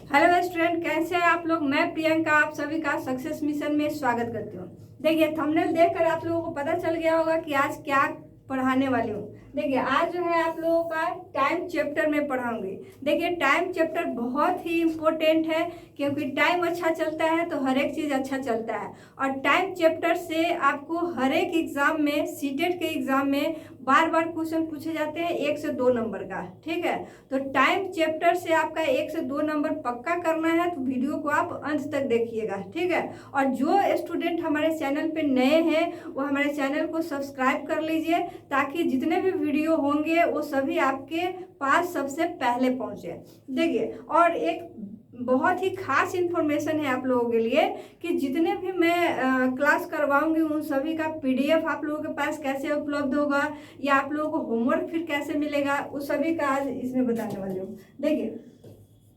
Hello student, कैसे हैं आप लोग। मैं प्रियंका आप सभी का सक्सेस मिशन में स्वागत करती हूँ। देखिए, थंबनेल देखकर आप लोगों को पता चल गया होगा कि आज क्या पढ़ाने वाली हूँ। देखिए, आज जो है आप लोगों का टाइम चैप्टर में पढ़ाऊंगी। देखिए, टाइम चैप्टर बहुत ही इम्पोर्टेंट है, क्योंकि टाइम अच्छा चलता है तो हर एक चीज़ अच्छा चलता है। और टाइम चैप्टर से आपको हर एक एग्जाम में, सीटेट के एग्जाम में बार बार क्वेश्चन पूछे जाते हैं 1 से 2 नंबर का। ठीक है, तो टाइम चैप्टर से आपका 1 से 2 नंबर पक्का करना है, तो वीडियो को आप अंत तक देखिएगा। ठीक है, और जो स्टूडेंट हमारे चैनल पे नए हैं वो हमारे चैनल को सब्सक्राइब कर लीजिए, ताकि जितने भी वीडियो होंगे वो सभी आपके पास सबसे पहले पहुंचे। देखिए, और एक बहुत ही खास इन्फॉर्मेशन है आप लोगों के लिए कि जितने भी मैं क्लास करवाऊंगी उन सभी का पीडीएफ आप लोगों के पास कैसे उपलब्ध होगा, या आप लोगों को होमवर्क फिर कैसे मिलेगा, उस सभी का आज इसमें बताने वाली हूँ। देखिए,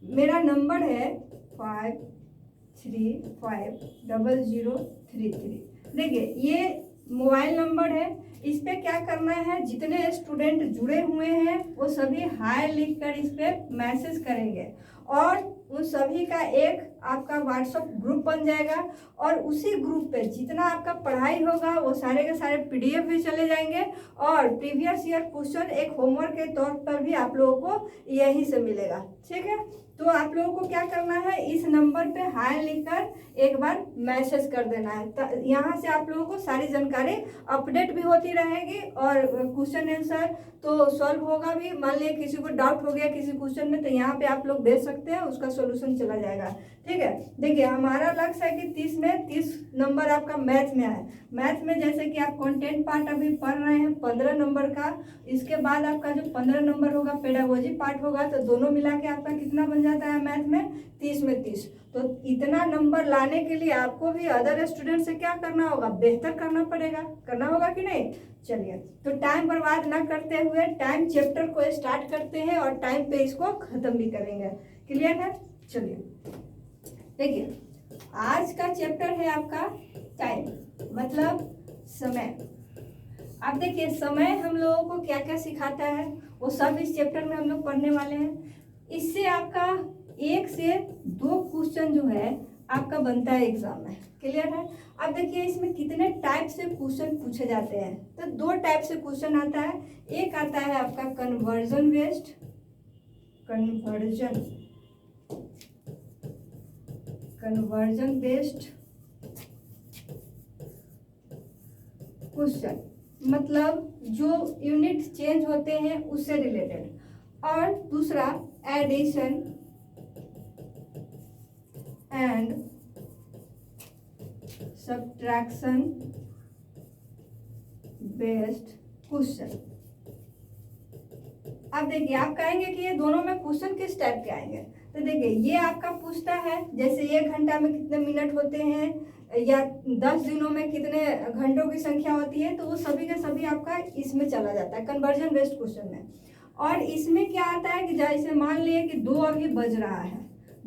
मेरा नंबर है 535033। देखिए, ये मोबाइल नंबर है। इस पे क्या करना है, जितने स्टूडेंट जुड़े हुए हैं वो सभी हाय लिखकर इस पे मैसेज करेंगे, और उन सभी का एक आपका व्हाट्सएप ग्रुप बन जाएगा। और उसी ग्रुप पे जितना आपका पढ़ाई होगा वो सारे के सारे पीडीएफ भी चले जाएंगे, और प्रीवियस ईयर क्वेश्चन एक होमवर्क के तौर पर भी आप लोगों को यहीं से मिलेगा। ठीक है, तो आप लोगों को क्या करना है, इस नंबर पे हाय लिखकर एक बार मैसेज कर देना है। यहाँ से आप लोगों को सारी जानकारी अपडेट भी होती रहेगी, और क्वेश्चन आंसर तो सॉल्व होगा भी। मान लिया किसी को डाउट हो गया किसी क्वेश्चन में, तो यहाँ पे आप लोग भेज सकते हैं, उसका सोल्यूशन चला जाएगा। ठीक है, देखिए, हमारा लक्ष्य है कि 30 में 30 नंबर आपका मैथ में आए। मैथ में जैसे कि आप कंटेंट पार्ट अभी पढ़ रहे हैं 15 नंबर का, इसके बाद आपका जो 15 नंबर होगा पेडागोजी पार्ट होगा, तो दोनों मिला के आपका कितना बन जाता है मैथ में, 30 में 30। तो इतना नंबर लाने के लिए आपको भी अदर स्टूडेंट से क्या करना होगा, बेहतर करना पड़ेगा। करना होगा कि नहीं। चलिए, तो टाइम बर्बाद ना करते हुए टाइम चैप्टर को स्टार्ट करते हैं, और टाइम पे इसको खत्म भी करेंगे। क्लियर है। चलिए, देखिए, आज का चैप्टर है आपका टाइम, मतलब समय। अब देखिए, समय हम लोगों को क्या क्या सिखाता है वो सब इस चैप्टर में हम लोग पढ़ने वाले हैं। इससे आपका 1 से 2 क्वेश्चन जो है आपका बनता है एग्जाम में। क्लियर है। अब देखिए, इसमें कितने टाइप से क्वेश्चन पूछे जाते हैं, तो 2 टाइप से क्वेश्चन आता है। एक आता है आपका कन्वर्जन बेस्ड क्वेश्चन, मतलब जो यूनिट चेंज होते हैं उससे रिलेटेड। और दूसरा addition and subtraction based question. अब देखिए, आप कहेंगे कि ये दोनों में क्वेश्चन किस टाइप के आएंगे, तो देखिए, ये आपका पूछता है जैसे 1 घंटा में कितने मिनट होते हैं, या 10 दिनों में कितने घंटों की संख्या होती है, तो वो सभी के सभी आपका इसमें चला जाता है कन्वर्जन बेस्ड क्वेश्चन में। और इसमें क्या आता है कि जैसे मान लिए कि 2 अभी बज रहा है,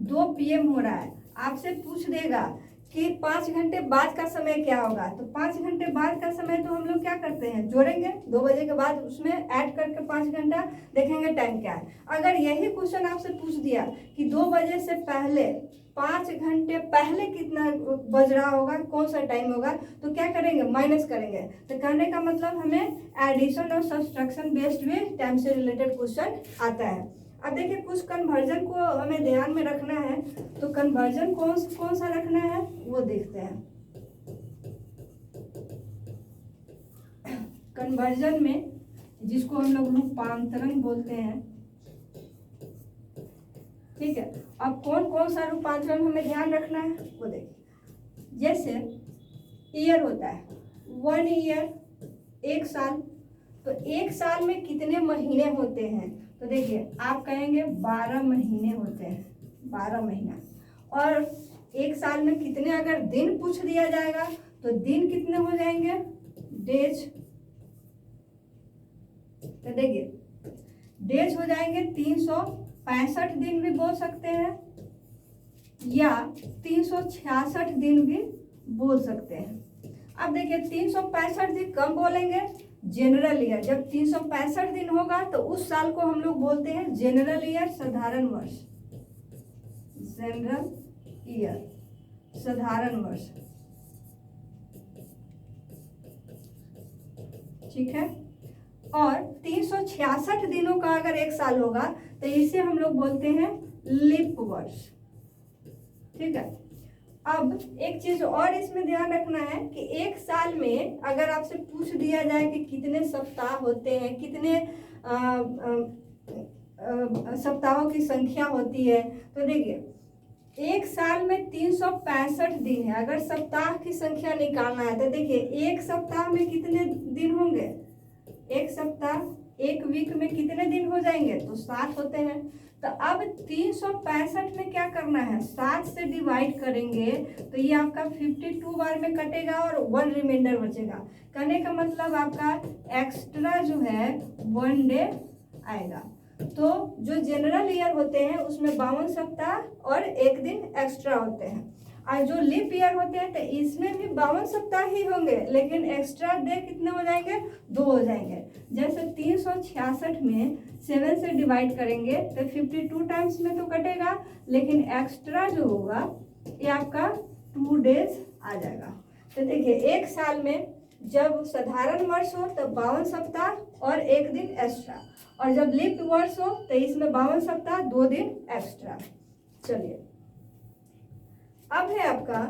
2 PM हो रहा है, आपसे पूछ देगा कि 5 घंटे बाद का समय क्या होगा। तो 5 घंटे बाद का समय तो हम लोग क्या करते हैं, जोड़ेंगे 2 बजे के बाद, उसमें ऐड करके 5 घंटा देखेंगे टाइम क्या है। अगर यही क्वेश्चन आपसे पूछ दिया कि 2 बजे से पहले 5 घंटे पहले कितना बज रहा होगा, कौन सा टाइम होगा, तो क्या करेंगे, माइनस करेंगे। तो करने का मतलब हमें एडिशन और सब्ट्रैक्शन बेस्ड भी टाइम से रिलेटेड क्वेश्चन आता है। अब देखिए, कुछ कन्वर्जन को हमें ध्यान में रखना है, तो कन्वर्जन कौन सा रखना है वो देखते हैं। कन्वर्जन में जिसको हम लोग रूपांतरण बोलते हैं। ठीक है, अब कौन सा रूपांतरण हमें ध्यान रखना है वो देखिए। जैसे ईयर होता है, 1 ईयर 1 साल, तो 1 साल में कितने महीने होते हैं, तो देखिए आप कहेंगे 12 महीने होते हैं, 12 महीना। और 1 साल में कितने अगर दिन पूछ दिया जाएगा तो दिन कितने हो जाएंगे, डेज। तो देखिए, डेज हो जाएंगे 365 दिन भी बोल सकते हैं, या 366 दिन भी बोल सकते हैं। अब देखिए, 365 दिन कम बोलेंगे, जनरल ईयर। जब 365 दिन होगा तो उस साल को हम लोग बोलते हैं जनरल ईयर, साधारण वर्ष। जनरल ईयर, साधारण वर्ष, ठीक है। और 366 दिनों का अगर एक साल होगा तो इसे हम लोग बोलते हैं लीप वर्ष, ठीक है। अब एक चीज और इसमें ध्यान रखना है कि एक साल में अगर आपसे पूछ दिया जाए कि कितने सप्ताह होते हैं, कितने सप्ताहों की संख्या होती है, तो देखिए एक साल में 365 दिन है। अगर सप्ताह की संख्या निकालना है तो देखिए एक सप्ताह में कितने दिन होंगे, एक सप्ताह, एक वीक में कितने दिन हो जाएंगे, तो 7 होते हैं। तो अब 365 में क्या करना है, 7 से डिवाइड करेंगे तो ये आपका 52 बार में कटेगा और 1 रिमाइंडर बचेगा। कहने का मतलब आपका एक्स्ट्रा जो है 1 डे आएगा। तो जो जनरल ईयर होते हैं उसमें 52 सप्ताह और 1 दिन एक्स्ट्रा होते हैं, और जो लीप ईयर होते हैं तो इसमें भी 52 सप्ताह ही होंगे, लेकिन एक्स्ट्रा डे कितने हो जाएंगे, 2 हो जाएंगे। जैसे 366 में 7 से डिवाइड करेंगे तो 52 टाइम्स में तो कटेगा, लेकिन एक्स्ट्रा जो होगा ये आपका 2 डेज आ जाएगा। तो देखिए एक साल में जब साधारण वर्ष हो तो 52 सप्ताह और 1 दिन एक्स्ट्रा, और जब लीप वर्ष हो तो इसमें 52 सप्ताह 2 दिन एक्स्ट्रा। चलिए अब है आपका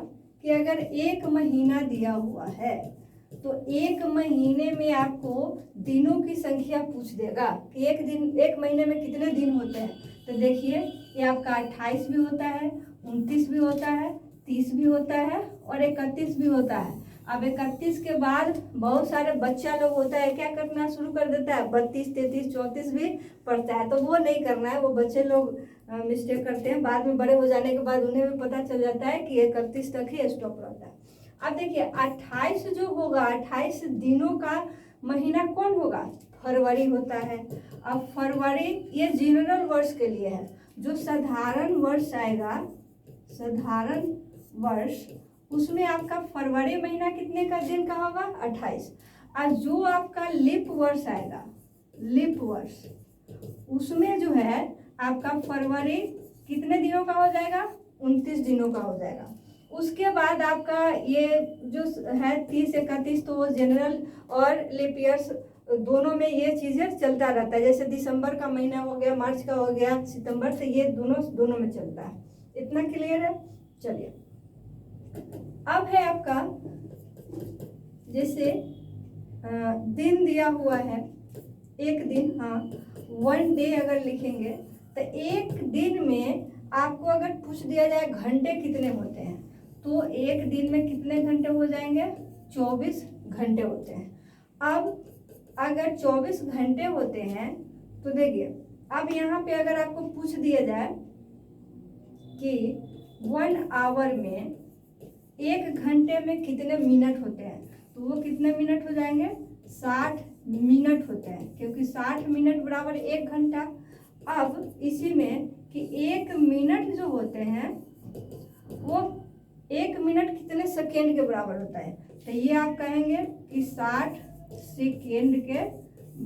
कि अगर 1 महीना दिया हुआ है तो 1 महीने में आपको दिनों की संख्या पूछ देगा कि एक महीने में कितने दिन होते हैं। तो देखिए ये आपका 28 भी होता है, 29 भी होता है, 30 भी होता है और 31 भी होता है। अब 31 के बाद बहुत सारे बच्चा लोग होता है, क्या करना शुरू कर देता है, 32, 33, 34 भी पढ़ता है। तो वो नहीं करना है, वो बच्चे लोग मिस्टेक करते हैं, बाद में बड़े हो जाने के बाद उन्हें भी पता चल जाता है कि 31 तक ही स्टॉप रहता है। अब देखिए 28 जो होगा, 28 दिनों का महीना कौन होगा, फरवरी होता है। अब फरवरी ये जनरल वर्ष के लिए है। जो साधारण वर्ष आएगा, साधारण वर्ष, उसमें आपका फरवरी महीना कितने का दिन का होगा, 28। और जो आपका लीप वर्ष आएगा, लीप वर्ष, उसमें जो है आपका फरवरी कितने दिनों का हो जाएगा, 29 दिनों का हो जाएगा। उसके बाद आपका ये जो है 30, 31, तो वो जनरल और लीप ईयर्स दोनों में ये चीज़ें चलता रहता है। जैसे दिसंबर का महीना हो गया, मार्च का हो गया, सितंबर से, ये दोनों में चलता है। इतना क्लियर है। चलिए अब है आपका जैसे दिन दिया हुआ है, एक दिन, हाँ 1 डे अगर लिखेंगे तो एक दिन में आपको अगर पूछ दिया जाए घंटे कितने होते हैं, तो एक दिन में कितने घंटे हो जाएंगे, 24 घंटे होते हैं। अब अगर 24 घंटे होते हैं तो देखिए अब यहाँ पे अगर आपको पूछ दिया जाए कि 1 आवर में, 1 घंटे में कितने मिनट होते हैं, तो वो कितने मिनट हो जाएंगे, 60 मिनट होते हैं, क्योंकि 60 मिनट बराबर 1 घंटा। अब इसी में कि 1 मिनट जो होते हैं वो 1 मिनट कितने सेकेंड के बराबर होता है, तो ये आप कहेंगे कि 60 सेकेंड के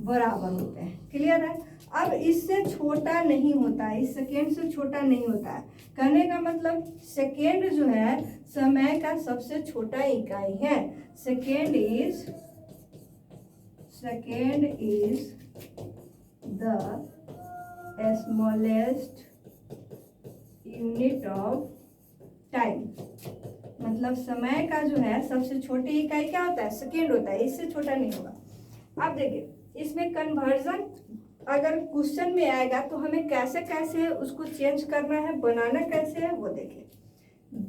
बराबर होते हैं। क्लियर है। अब इससे छोटा नहीं होता है, इस सेकेंड से छोटा नहीं होता है। कहने का मतलब सेकेंड जो है समय का सबसे छोटा इकाई है। Second is the smallest unit of time. मतलब समय का जो है सबसे छोटी इकाई क्या होता है, सेकेंड होता है, इससे छोटा नहीं होगा। अब देखिए इसमें कन्वर्जन अगर क्वेश्चन में आएगा तो हमें कैसे कैसे उसको चेंज करना है, बनाना कैसे है वो देखिए।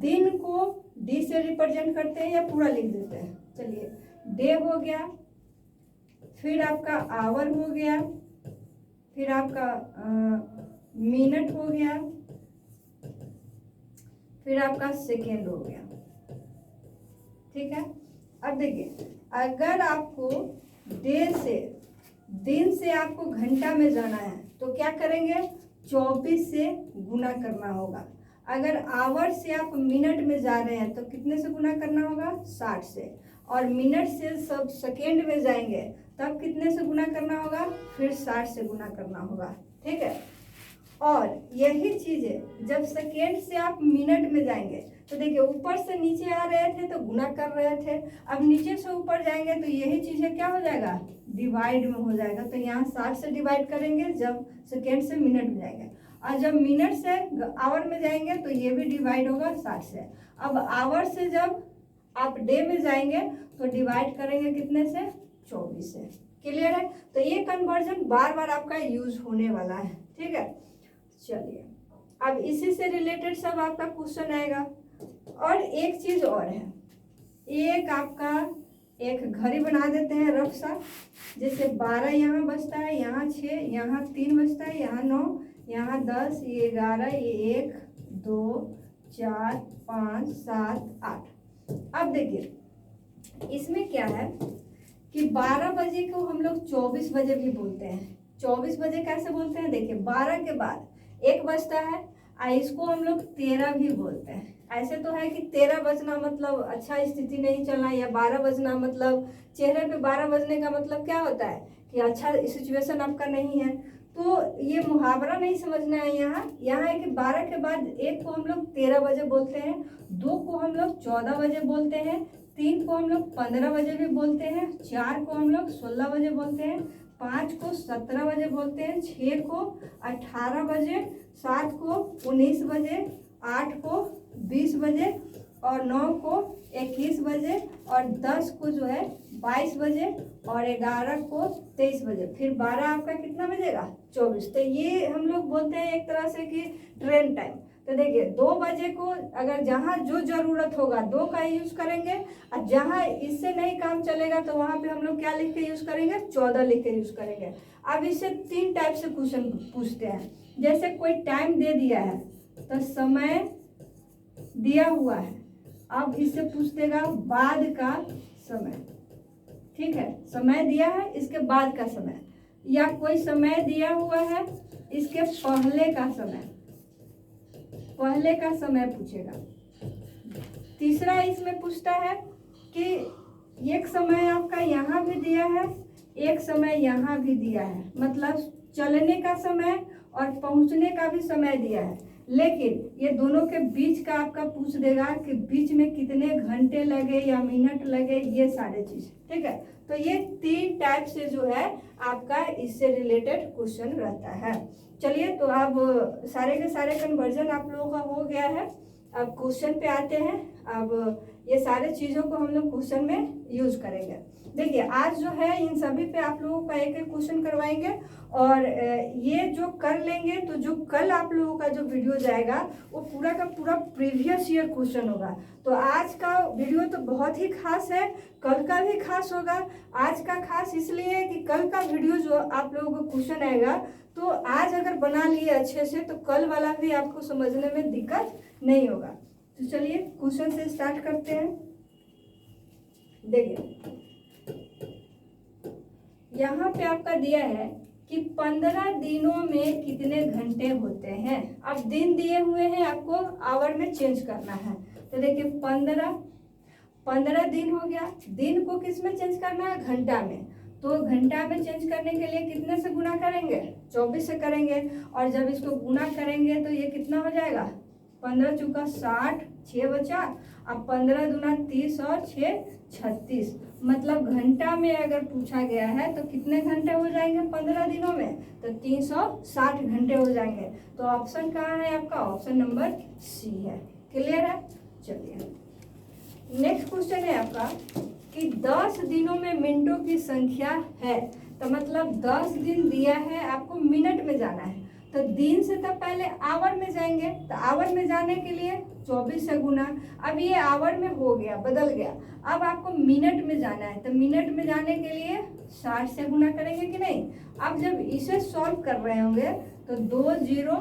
दिन को डी से रिप्रेजेंट करते हैं या पूरा लिख देते हैं। चलिए डे हो गया, फिर आपका आवर हो गया, फिर आपका मिनट हो गया, फिर आपका सेकेंड हो गया। ठीक है। अब देखिए अगर आपको दिन से आपको घंटा में जाना है तो क्या करेंगे, 24 से गुना करना होगा। अगर आवर से आप मिनट में जा रहे हैं तो कितने से गुना करना होगा, 60 से। और मिनट से सब सेकेंड में जाएंगे तब कितने से गुना करना होगा, फिर 60 से गुना करना होगा। ठीक है। और यही चीज़ है जब सेकेंड से आप मिनट में जाएंगे तो देखिए ऊपर से नीचे आ रहे थे तो गुना कर रहे थे, अब नीचे से ऊपर जाएंगे तो यही चीज़ें क्या हो जाएगा, डिवाइड में हो जाएगा। तो यहाँ 60 से डिवाइड करेंगे जब सेकेंड से मिनट में जाएंगे, और जब मिनट से आवर में जाएंगे तो ये भी डिवाइड होगा 60 से। अब आवर से जब आप डे में जाएंगे तो डिवाइड करेंगे कितने से, 24 से। क्लियर है? तो ये कन्वर्जन बार बार आपका यूज होने वाला है। ठीक है, चलिए अब इसी से रिलेटेड सब आपका क्वेश्चन आएगा। और एक चीज और है, एक आपका एक घड़ी बना देते हैं रफ सा, जैसे 12 यहाँ बजता है, यहाँ 6, यहाँ 3 बजता है, यहाँ 9, यहाँ 10, ये 11, ये 1 2 4 5 7 8। अब देखिए इसमें क्या है कि 12 बजे को हम लोग 24 बजे भी बोलते हैं। 24 बजे कैसे बोलते हैं, देखिए 12 के बाद 1 बजता है, इसको हम लोग 13 भी बोलते हैं। ऐसे तो है कि 13 बजना मतलब अच्छा स्थिति नहीं चलना, या 12 बजना मतलब चेहरे पे 12 बजने का मतलब क्या होता है कि अच्छा सिचुएशन आपका नहीं है। तो ये मुहावरा नहीं समझना है। यहाँ है कि 12 के बाद 1 को हम लोग 13 बजे बोलते हैं, 2 को हम लोग 14 बजे बोलते हैं, 3 को हम लोग 15 बजे भी बोलते हैं, 4 को हम लोग 16 बजे बोलते हैं, 5 को 17 बजे बोलते हैं, 6 को 18 बजे, 7 को 19 बजे, 8 को 20 बजे, और 9 को 21 बजे, और 10 को जो है 22 बजे, और 11 को 23 बजे, फिर 12 आपका कितना बजेगा, 24। तो ये हम लोग बोलते हैं एक तरह से कि ट्रेन टाइम। तो देखिए 2 बजे को अगर जहाँ जो ज़रूरत होगा 2 का यूज़ करेंगे, और जहाँ इससे नहीं काम चलेगा तो वहाँ पे हम लोग क्या लिख के यूज़ करेंगे, 14 लिख के यूज़ करेंगे। अब इससे 3 टाइप से क्वेश्चन पूछते हैं। जैसे कोई टाइम दे दिया है तो समय दिया हुआ है, अब इससे पूछ देगा बाद का समय। ठीक है, समय दिया है इसके बाद का समय, या कोई समय दिया हुआ है इसके पहले का समय, पहले का समय पूछेगा। तीसरा इसमें पूछता है कि एक समय आपका यहाँ भी दिया है, एक समय यहाँ भी दिया है, मतलब चलने का समय और पहुँचने का भी समय दिया है, लेकिन ये दोनों के बीच का आपका पूछ देगा कि बीच में कितने घंटे लगे या मिनट लगे, ये सारे चीज़। ठीक है, तो ये 3 टाइप से जो है आपका इससे रिलेटेड क्वेश्चन रहता है। चलिए, तो अब सारे के सारे कन्वर्जन आप लोगों का हो गया है। अब क्वेश्चन पे आते हैं। अब ये सारे चीज़ों को हम लोग क्वेश्चन में यूज करेंगे। देखिए आज जो है इन सभी पे आप लोगों का एक एक क्वेश्चन करवाएंगे, और ये जो कर लेंगे तो जो कल आप लोगों का जो वीडियो जाएगा वो पूरा का पूरा प्रीवियस ईयर क्वेश्चन होगा। तो आज का वीडियो तो बहुत ही खास है, कल का भी खास होगा। आज का खास इसलिए है कि कल का वीडियो जो आप लोगों को क्वेश्चन आएगा तो आज अगर बना लिए अच्छे से तो कल वाला भी आपको समझने में दिक्कत नहीं होगा। तो चलिए क्वेश्चन से स्टार्ट करते हैं। देखिए यहाँ पे आपका दिया है कि 15 दिनों में कितने घंटे होते हैं। अब दिन दिए हुए हैं, आपको आवर में चेंज करना है। तो देखिए 15 दिन हो गया। दिन को किस में चेंज करना है, घंटा में। तो घंटा में चेंज करने के लिए कितने से गुना करेंगे, 24 से करेंगे। और जब इसको गुना करेंगे तो ये कितना हो जाएगा, 15 चौका 60, 6 बचा, अब 15 दूना 30 और 6 36। मतलब घंटा में अगर पूछा गया है तो कितने घंटे हो जाएंगे 15 दिनों में, तो 360 घंटे हो जाएंगे। तो ऑप्शन कहाँ है आपका, ऑप्शन नंबर सी है। क्लियर है? चलिए नेक्स्ट क्वेश्चन है आपका कि 10 दिनों में मिनटों की संख्या है। तो मतलब 10 दिन दिया है, आपको मिनट में जाना है। तो दिन से तो पहले आवर में जाएंगे। तो आवर में जाने के लिए 24 से गुना, अब ये आवर में हो गया, बदल गया। अब आपको मिनट में जाना है, तो मिनट में जाने के लिए 60 से गुना करेंगे कि नहीं। अब जब इसे सॉल्व कर रहे होंगे तो 2 0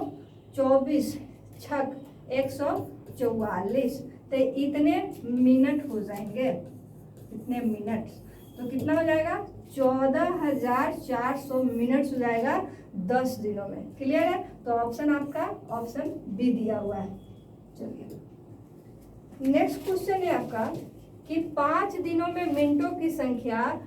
24 छक 144, तो इतने मिनट हो जाएंगे, इतने मिनट। तो कितना हो जाएगा, 14,400 मिनट्स हो जाएगा 10 दिनों में। क्लियर है? तो ऑप्शन आपका ऑप्शन बी दिया हुआ है। चलिए नेक्स्ट क्वेश्चन है आपका कि 5 दिनों में मिनटों की संख्या ...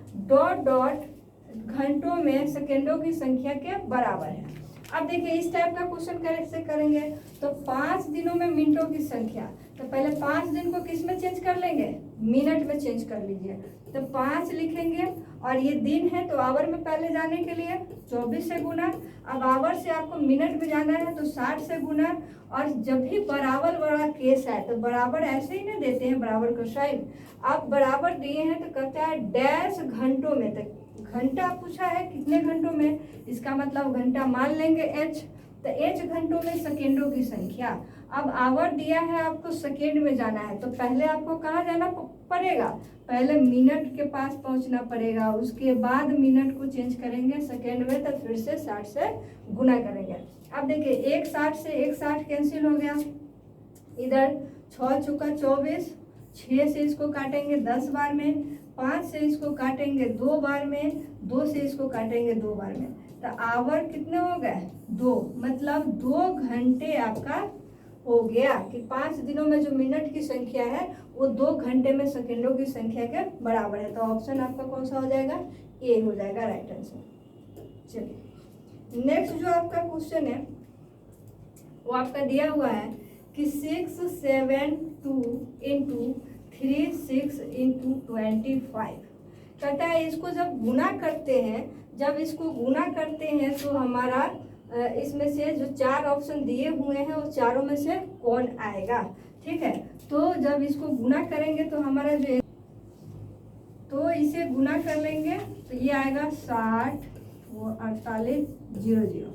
घंटों में सेकेंडों की संख्या के बराबर है। अब देखिए इस टाइप का क्वेश्चन कैसे करेंगे, तो 5 दिनों में मिनटों की संख्या, तो पहले 5 दिन को किस में चेंज कर लेंगे, मिनट में चेंज कर लीजिए। तो 5 लिखेंगे और ये दिन है तो आवर में पहले जाने के लिए 24 से गुना, अब आवर से आपको मिनट में जाना है तो 60 से गुना। और जब भी बराबर वाला केस है तो बराबर ऐसे ही ना देते हैं बराबर का साइन, अब बराबर दिए हैं तो कहता है डैश घंटों में, तो घंटा पूछा है कितने घंटों में, इसका मतलब घंटा मान लेंगे h, तो h घंटों में सेकेंडों की संख्या। अब आवर दिया है आपको सेकेंड में जाना है तो पहले आपको कहाँ जाना पड़ेगा, पहले मिनट के पास पहुंचना पड़ेगा, उसके बाद मिनट को चेंज करेंगे सेकेंड में, तो फिर से 60 से गुना करेंगे। अब देखिए एक 60 से एक 60 कैंसिल हो गया, इधर 6 चौका 24, 6 से इसको काटेंगे 10 बार में, 5 से इसको काटेंगे 2 बार में, 2 से इसको काटेंगे 2 बार में, तो आवर कितने हो गए 2, मतलब 2 घंटे आपका हो गया कि 5 दिनों में जो मिनट की संख्या है वो 2 घंटे में सेकेंडों की संख्या के बराबर है। तो ऑप्शन आपका कौन सा हो जाएगा, ए हो जाएगा राइट आंसर। चलिए नेक्स्ट जो आपका क्वेश्चन है वो आपका दिया हुआ है कि 6 7 2 इंटू 3 6 इंटू 25, कहता है इसको जब गुना करते हैं, जब इसको गुना करते हैं तो हमारा इसमें से जो 4 ऑप्शन दिए हुए हैं वो चारों में से कौन आएगा, ठीक है। तो जब इसको गुना करेंगे तो हमारा जो, तो इसे गुना कर लेंगे तो ये आएगा 60 वो 48 00,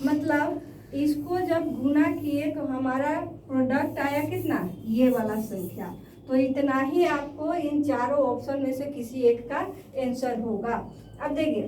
मतलब इसको जब गुना किए तो हमारा प्रोडक्ट आया कितना, ये वाला संख्या। तो इतना ही आपको इन चारों ऑप्शन में से किसी एक का आंसर होगा। अब देखिए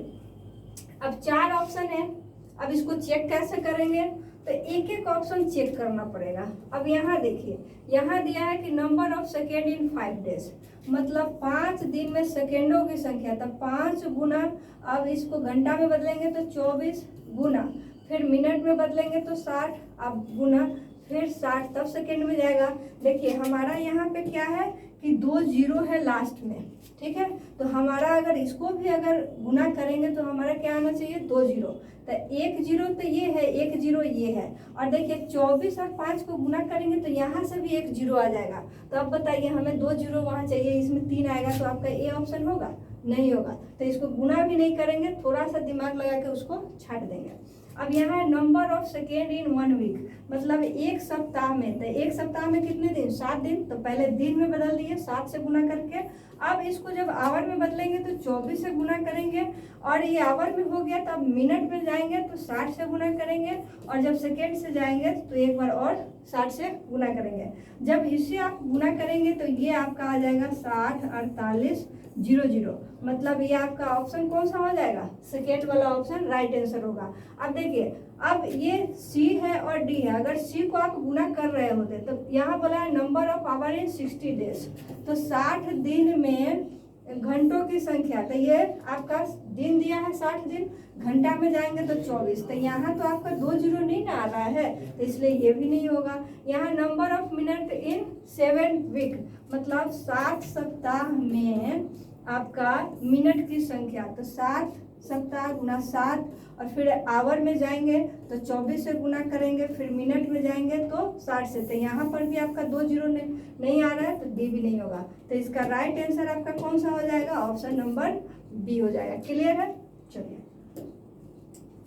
अब 4 ऑप्शन है, अब इसको चेक कैसे करेंगे, तो एक एक ऑप्शन चेक करना पड़ेगा। अब यहाँ देखिए यहाँ दिया है कि number of second in 5 days, मतलब 5 दिन में सेकेंडों की संख्या, तो 5 गुना, अब इसको घंटा में बदलेंगे तो 24 गुना, फिर मिनट में बदलेंगे तो 60, अब गुना फिर 60, तब सेकेंड में जाएगा। देखिए हमारा यहाँ पे क्या है कि 2 जीरो है लास्ट में, ठीक है, तो हमारा अगर इसको भी अगर गुना करेंगे तो हमारा क्या आना चाहिए 2 जीरो, तो 1 जीरो तो ये है, 1 जीरो ये है, और देखिए 24 और 5 को गुना करेंगे तो यहाँ से भी 1 जीरो आ जाएगा। तो अब बताइए हमें 2 जीरो वहाँ चाहिए, इसमें 3 आएगा, तो आपका ए ऑप्शन होगा, नहीं होगा। तो इसको गुना भी नहीं करेंगे, थोड़ा सा दिमाग लगा के उसको छाट देंगे। अब यहाँ है number of second in 1 week, मतलब एक सप्ताह में, तो एक सप्ताह में कितने दिन, 7 दिन, तो पहले दिन में बदल दिए 7 से गुना करके। अब इसको जब आवर में बदलेंगे तो 24 से गुना करेंगे, और ये आवर में हो गया तो अब मिनट में जाएंगे तो 60 से गुना करेंगे, और जब सेकेंड से जाएंगे तो एक बार और 60 से गुना करेंगे। जब इसे आप गुना करेंगे तो ये आपका आ जाएगा 60 48 00, मतलब ये आपका ऑप्शन कौन सा हो जाएगा, सेकेंड वाला ऑप्शन राइट आंसर होगा। अब देखिए अब ये सी है और डी है, अगर सी को आप गुना कर रहे होते तो यहाँ बोला है number of hour in 60 days, तो 60 दिन में घंटों की संख्या, तो ये आपका दिन दिया है 60 दिन, घंटा में जाएंगे तो 24, तो यहाँ तो आपका 2 जीरो नहीं ना आ रहा है, तो इसलिए ये भी नहीं होगा। यहाँ number of minute in 7 week, मतलब 7 सप्ताह में आपका मिनट की संख्या, तो 7 सप्ताह गुना 7, और फिर आवर में जाएंगे तो 24 से गुना करेंगे, फिर मिनट में जाएंगे तो 60 से, तो यहाँ पर भी आपका 2 जीरो नहीं आ रहा है, तो डी भी नहीं होगा। तो इसका राइट आंसर आपका कौन सा हो जाएगा, ऑप्शन नंबर बी हो जाएगा। क्लियर है। चलिए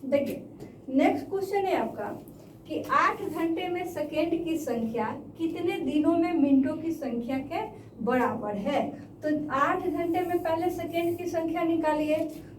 देखिए नेक्स्ट क्वेश्चन है आपका कि 8 घंटे में सेकेंड की संख्या कितने दिनों में मिनटों की संख्या के बराबर है। तो 8 घंटे में पहले सेकेंड की संख्या निकालिए,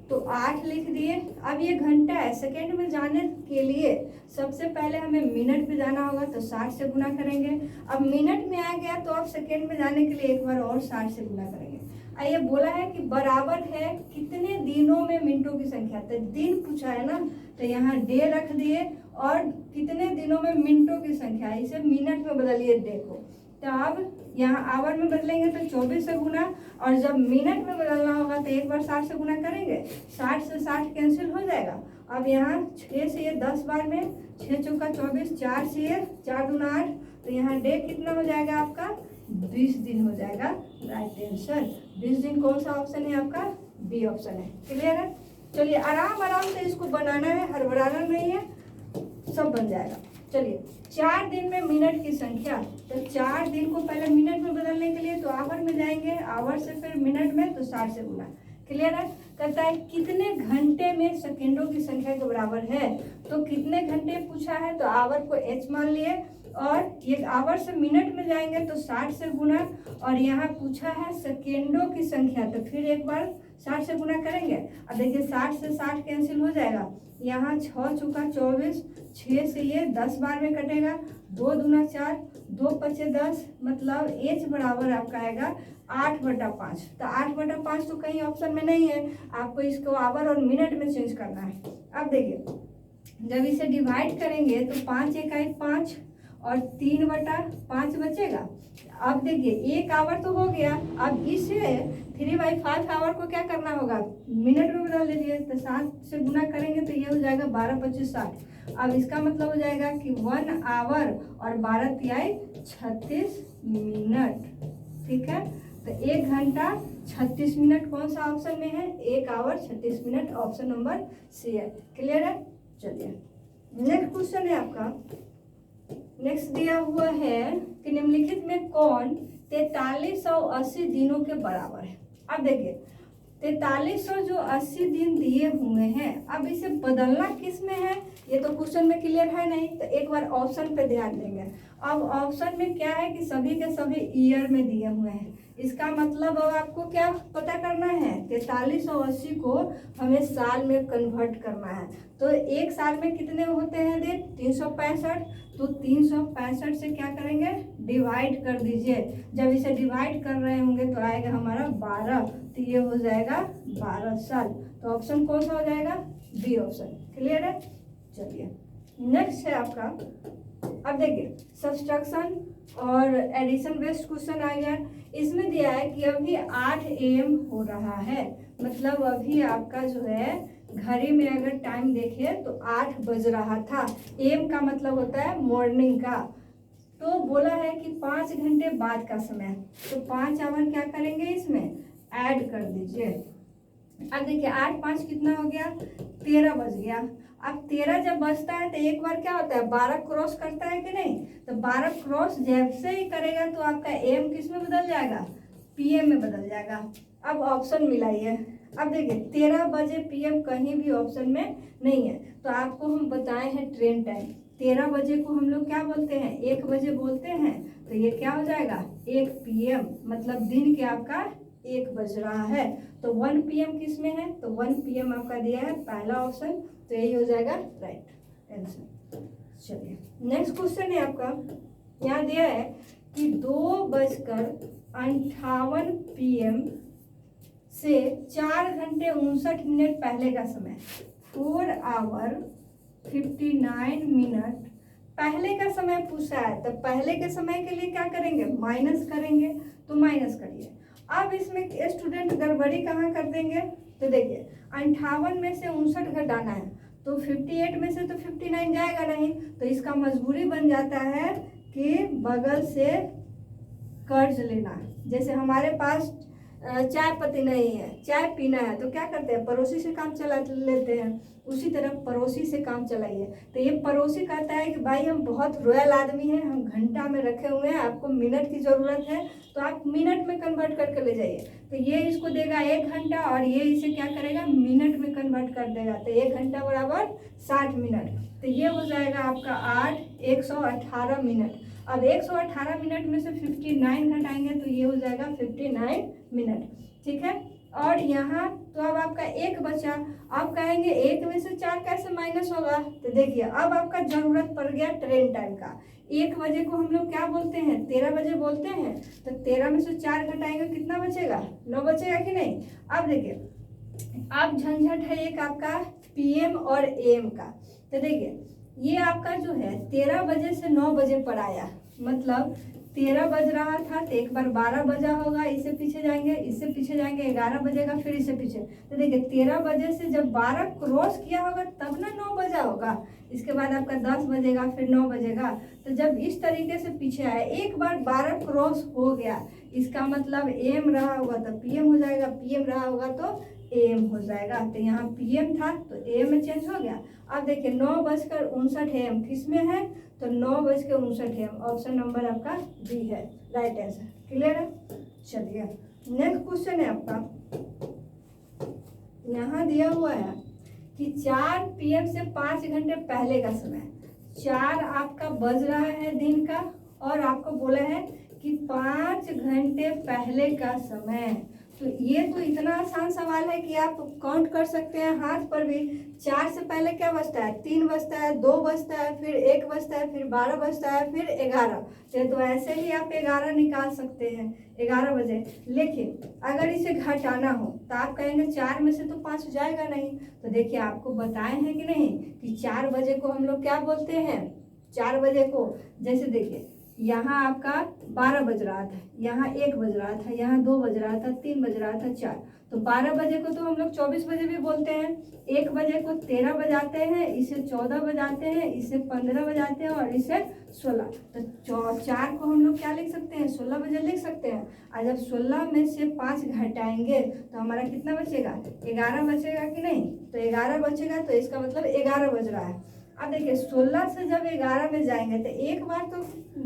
तो 8 लिख दिए। अब ये घंटा है, सेकेंड में जाने के लिए सबसे पहले हमें मिनट में जाना होगा, तो 60 से गुना करेंगे। अब मिनट में आ गया तो अब सेकेंड में जाने के लिए एक बार और 60 से गुना करेंगे। ये बोला है कि बराबर है कितने दिनों में मिनटों की संख्या, तो दिन पूछा है ना, तो यहाँ डे रख दिए, और कितने दिनों में मिनटों की संख्या, इसे मिनट में बदलिए डे को, तो अब यहाँ आवर में बदलेंगे तो 24 से गुना, और जब मिनट में बदलना होगा तो एक बार 60 से गुना करेंगे, 60 से 60 कैंसिल हो जाएगा। अब यहाँ 6 से ये 10 बार में, 6 चौका 24, 4 से ये 4 दूना 8, तो यहाँ डे कितना हो जाएगा आपका 20 दिन हो जाएगा राइट आंसर। 20 दिन कौन सा ऑप्शन है आपका, बी ऑप्शन है। क्लियर है। चलिए आराम आराम से इसको बनाना है, हड़बड़ाना नहीं है। सब बन जाएगा। चलिए 4 दिन में मिनट की संख्या, तो 4 दिन को पहले मिनट में बदलने के लिए तो आवर में जाएंगे, आवर से फिर मिनट में तो 60 से गुना। क्लियर है। कहता है कितने घंटे में सेकेंडों की संख्या के बराबर है, तो कितने घंटे पूछा है तो आवर को h मान लिए, और ये आवर से मिनट में जाएंगे तो 60 से गुना, और यहाँ पूछा है सेकेंडों की संख्या, तो फिर एक बार 60 से गुना करेंगे। अब देखिए 60 से 60 कैंसिल हो जाएगा, यहाँ 6 चौका 24, 6 से ये 10 बार में कटेगा, 2 दूना 4, 2 पचे 10, मतलब h बराबर आपका आएगा 8/5। तो 8/5 तो कहीं ऑप्शन में नहीं है, आपको इसको आवर और मिनट में चेंज करना है। अब देखिए जब इसे डिवाइड करेंगे तो 5 × 1 5 और 3/5 बचेगा। अब देखिए 1 आवर तो हो गया, अब इसे 3/5 आवर को क्या करना होगा, मिनट में बदल दीजिए, तो 7 से गुना करेंगे तो ये हो जाएगा 12 25 60। अब इसका मतलब हो जाएगा कि 1 आवर और 12 तिहाई 36 मिनट। ठीक है, तो 1 घंटा 36 मिनट कौन सा ऑप्शन में है, 1 hour 36 minute, option number C है। क्लियर है। चलिए नेक्स्ट क्वेश्चन है आपका। नेक्स्ट दिया हुआ है कि निम्नलिखित में कौन 4380 दिनों के बराबर है। अब देखिए 4300 जो 80 दिन दिए हुए हैं, अब इसे बदलना किस में है ये तो क्वेश्चन में क्लियर है नहीं, तो एक बार ऑप्शन पे ध्यान देंगे। अब ऑप्शन में क्या है कि सभी के सभी ईयर में दिए हुए हैं, इसका मतलब अब आपको क्या पता करना है, 4380 को हमें साल में कन्वर्ट करना है। तो एक साल में कितने होते हैं दिन, 365, तो 365 से क्या करेंगे, डिवाइड कर दीजिए। जब इसे डिवाइड कर रहे होंगे तो आएगा हमारा 12, तो ये हो जाएगा 12 साल। तो ऑप्शन कौन सा हो जाएगा, बी ऑप्शन। क्लियर है। चलिए नेक्स्ट है आपका। अब देखिए सब्सट्रैक्शन और एडिशन बेस्ड क्वेश्चन आ गया। इसमें दिया है कि अभी 8 AM हो रहा है, मतलब अभी आपका जो है घड़ी में अगर टाइम देखें तो 8 बज रहा था। AM का मतलब होता है मॉर्निंग का। तो बोला है कि 5 घंटे बाद का समय, तो 5 आवर क्या करेंगे इसमें ऐड कर दीजिए। अब देखिए 8 5 कितना हो गया, 13 बज गया। अब 13 जब बजता है तो एक बार क्या होता है 12 क्रॉस करता है कि नहीं, तो 12 क्रॉस जैसे ही करेगा तो आपका AM किस में बदल जाएगा, PM में बदल जाएगा। अब ऑप्शन मिलाइए। अब देखिए 13 बजे PM कहीं भी ऑप्शन में नहीं है, तो आपको हम बताए हैं ट्रेन टाइम। 13 बजे को हम लोग क्या बोलते हैं, 1 बजे बोलते हैं, तो ये क्या हो जाएगा 1 PM, मतलब दिन के आपका 1 बज रहा है। तो 1 PM किस में है, तो 1 PM आपका दिया है पहला ऑप्शन, तो यही हो जाएगा राइट आंसर। चलिए नेक्स्ट क्वेश्चन है आपका। यहाँ दिया है कि 2:58 PM से 4 घंटे 59 मिनट पहले का समय, 4 आवर 59 मिनट पहले का समय पूछा है। तो पहले के समय के लिए क्या करेंगे, माइनस करेंगे, तो माइनस करिए। अब इसमें स्टूडेंट गड़बड़ी कहाँ कर देंगे, तो देखिए 58 में से 59 घटाना है, तो 58 में से तो 59 जाएगा नहीं, तो इसका मजबूरी बन जाता है कि बगल से कर्ज लेना। जैसे हमारे पास चाय पत्ती नहीं है, चाय पीना है, तो क्या करते हैं पड़ोसी से काम चला लेते हैं, उसी तरह पड़ोसी से काम चलाइए। तो ये पड़ोसी कहता है कि भाई हम बहुत रॉयल आदमी हैं, हम घंटा में रखे हुए हैं, आपको मिनट की ज़रूरत है तो आप मिनट में कन्वर्ट करके ले जाइए। तो ये इसको देगा 1 घंटा और ये इसे क्या करेगा मिनट में कन्वर्ट कर देगा। तो 1 घंटा बराबर 60 मिनट, तो ये हो जाएगा आपका 118 मिनट। अब 118 मिनट में से 59 घटाएंगे तो ये हो जाएगा 59 मिनट। ठीक है, और यहाँ तो अब आपका 1 बचा। आप कहेंगे 1 में से 4 कैसे माइनस होगा, तो देखिए अब आपका जरूरत पड़ गया ट्रेन टाइम का। 1 बजे को हम लोग क्या बोलते हैं, 13 बजे बोलते हैं, तो 13 में से 4 घटाएंगे कितना बचेगा, 9 बचेगा कि नहीं। अब देखिए अब झंझट है एक आपका PM और AM का। तो देखिए ये आपका जो है 13 बजे से 9 बजे पर आया, मतलब 13 बज रहा था तो एक बार 12 बजा होगा, इससे पीछे जाएंगे, इससे पीछे जाएंगे, 11 बजेगा, फिर इससे पीछे। तो देखिए 13 बजे से जब 12 क्रॉस किया होगा तब ना 9 बजा होगा, इसके बाद आपका 10 बजेगा, फिर 9 बजेगा। तो जब इस तरीके से पीछे आया, एक बार 12 क्रॉस हो गया, इसका मतलब AM रहा होगा तो PM हो जाएगा, PM रहा होगा तो AM हो जाएगा। तो यहाँ PM था तो AM में चेंज हो गया, अब देखिए 9:59 किस में है, तो 9:59 ऑप्शन नंबर आपका बी है राइट आंसर। क्लियर है। चलिए नेक्स्ट क्वेश्चन है आपका, यहाँ दिया हुआ है कि 4 PM से 5 घंटे पहले का समय, 4 आपका बज रहा है दिन का और आपको बोला है कि 5 घंटे पहले का समय। तो ये तो इतना आसान सवाल है कि आप काउंट कर सकते हैं हाथ पर भी। 4 से पहले क्या बजता है, 3 बजता है, 2 बजता है, फिर 1 बजता है, फिर 12 बजता है, फिर 11। तो ऐसे ही आप 11 निकाल सकते हैं, 11 बजे। लेकिन अगर इसे घटाना हो तो आप कहेंगे 4 में से तो 5 जाएगा नहीं। तो देखिए आपको बताए हैं कि नहीं कि 4 बजे को हम लोग क्या बोलते हैं, 4 बजे को, जैसे देखिए यहाँ आपका 12 बज रहा था, यहाँ 1 बज रहा था, यहाँ 2 बज रहा था, 3 बज रहा था, 4। तो 12 बजे को तो हम लोग 24 बजे भी बोलते हैं, 1 बजे को 13 बजाते हैं, इसे 14 बजाते हैं, इसे 15 बजाते हैं और इसे 16। तो 4 को हम लोग क्या लिख सकते हैं, 16 बजे लिख सकते हैं। और जब 16 में से 5 घटाएंगे तो हमारा कितना बचेगा, 11 बचेगा कि नहीं। तो 11 बचेगा तो इसका मतलब 11 बज रहा है। अब देखिए 16 से जब 11 में जाएंगे तो एक बार तो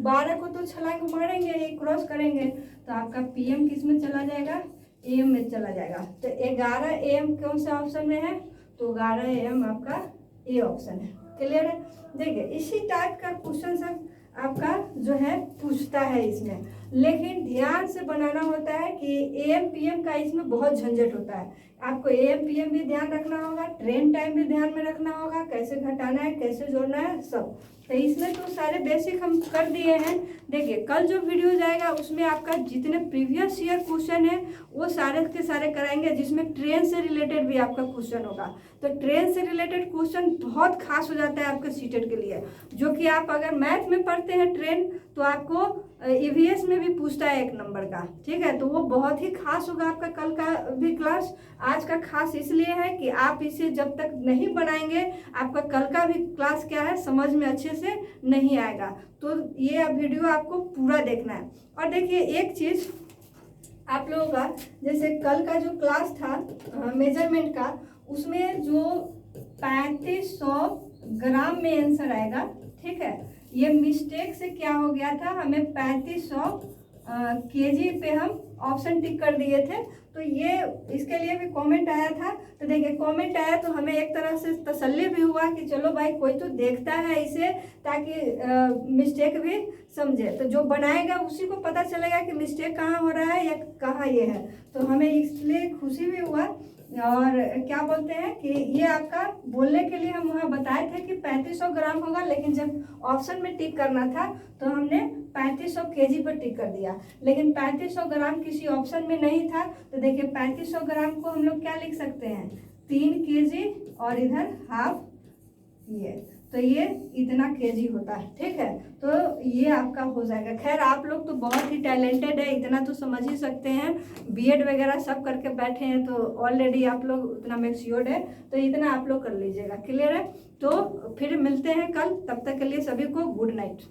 12 को तो छलांग मारेंगे, एक क्रॉस करेंगे, तो आपका PM किस में चला जाएगा, AM में चला जाएगा। तो 11 AM कौन सा ऑप्शन में है, तो 11 AM आपका ए ऑप्शन है। क्लियर है। देखिए इसी टाइप का क्वेश्चन सब आपका जो है पूछता है इसमें, लेकिन ध्यान से बनाना होता है कि AM PM का इसमें बहुत झंझट होता है। आपको AM PM भी ध्यान रखना होगा, ट्रेन टाइम भी ध्यान में रखना होगा, कैसे घटाना है, कैसे जोड़ना है, सब। तो इसमें तो सारे बेसिक हम कर दिए हैं। देखिए कल जो वीडियो जाएगा उसमें आपका जितने प्रीवियस ईयर क्वेश्चन है वो सारे के सारे कराएंगे, जिसमें ट्रेन से रिलेटेड भी आपका क्वेश्चन होगा। तो ट्रेन से रिलेटेड क्वेश्चन बहुत खास हो जाता है आपके सीटेट के लिए, जो कि आप अगर मैथ में पढ़ते हैं ट्रेन तो आपको EVS में भी पूछता है 1 नंबर का। ठीक है, तो वो बहुत ही खास होगा आपका कल का भी क्लास। आज का खास इसलिए है कि आप इसे जब तक नहीं बनाएंगे आपका कल का भी क्लास क्या है समझ में अच्छे से नहीं आएगा। तो ये वीडियो आपको पूरा देखना है। और देखिए एक चीज़ आप लोगों का, जैसे कल का जो क्लास था मेजरमेंट का, उसमें जो 3500 ग्राम में आंसर आएगा। ठीक है, ये मिस्टेक से क्या हो गया था, हमें 3500 kg पे हम ऑप्शन टिक कर दिए थे। तो ये इसके लिए भी कमेंट आया था। तो देखिए कमेंट आया तो हमें एक तरह से तसल्ली भी हुआ कि चलो भाई कोई तो देखता है इसे, ताकि मिस्टेक भी समझे। तो जो बनाएगा उसी को पता चलेगा कि मिस्टेक कहाँ हो रहा है या कहाँ ये है। तो हमें इसलिए खुशी भी हुआ। और क्या बोलते हैं कि ये आपका बोलने के लिए हम वहाँ बताए थे कि 3500 ग्राम होगा, लेकिन जब ऑप्शन में टिक करना था तो हमने 3500 kg पर टिक कर दिया, लेकिन 3500 ग्राम किसी ऑप्शन में नहीं था। तो देखिए 3500 ग्राम को हम लोग क्या लिख सकते हैं, 3 kg और इधर हाफ, ये तो ये इतना kg होता है। ठीक है, तो ये आपका हो जाएगा। खैर आप लोग तो बहुत ही टैलेंटेड है, इतना तो समझ ही सकते हैं, B.Ed वगैरह सब करके बैठे हैं, तो ऑलरेडी आप लोग उतना मैच्योर्ड है, तो इतना आप लोग कर लीजिएगा। क्लियर है। तो फिर मिलते हैं कल, तब तक के लिए सभी को गुड नाइट।